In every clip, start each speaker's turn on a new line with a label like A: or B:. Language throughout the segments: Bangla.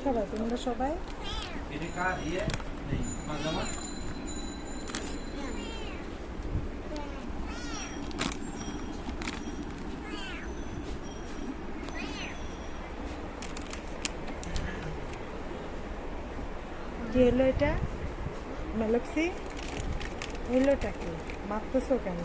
A: খাবা তোমরা সবাই? কি হলো এটা মেলক্সি? হইলোটা কি? মারতেছো কেন?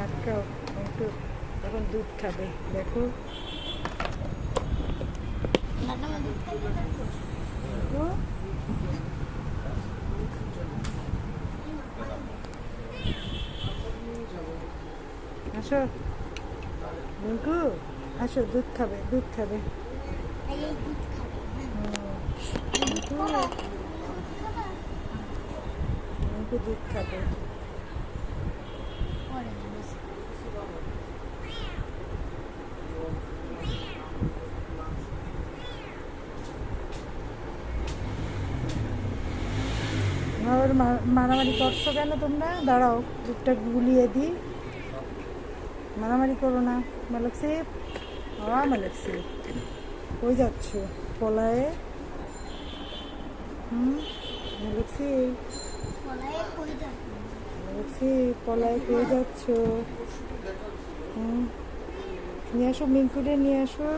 A: আটকাও, একটু এখন দুধ খাবে দেখো। দেখো। আসো রিঙ্কু, আসো দুধ খাবে, দুধ খাবে। রিঙ্কু দুধ খাবে। আবার মারামারি করছো কেন তোমরা? দাঁড়াও দুধটা গুলিয়ে দিই। মারামারি করো না মেলক্সি। মেলক্সি কই যাচ্ছ? পলায়ে? মেলক্সি, মেলক্সি পলায়ে কই যাচ্ছ? নিয়ে আসো মিঙ্কুরে, নিয়ে আসো।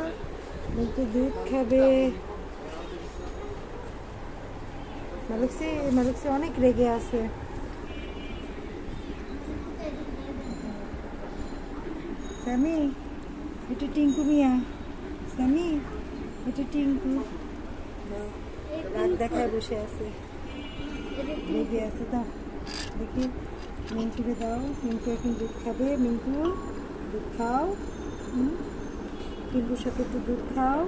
A: মিঙ্কু দুধ খাবে। মেলক্সি, মেলক্সি অনেক রেগে আছে। স্যামি, এটা টিঙ্কু মিয়া। স্যামি, এটা টিঙ্কু। রাগ দেখায় বসে আছে, রেগে আছে। দাও দেখি, মিঙ্কুকে দাও। মিঙ্কু এখন দুধ খাবে। মিঙ্কু দুধ খাও। টিঙ্কুর সাথে একটু দুধ খাও।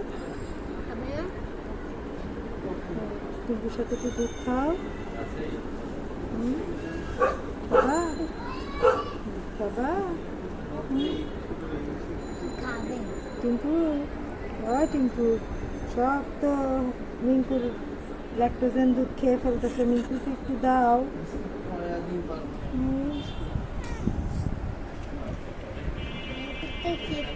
A: টিঙ্কুর সাথে একটু দুধ খাও। খাবা? খাবা? টিঙ্কু, টিঙ্কু সব তো মিঙ্কুর ল্যাকটোজেন দুধ খেয়ে ফেলতেছে। মিঙ্কুকে একটু দাও।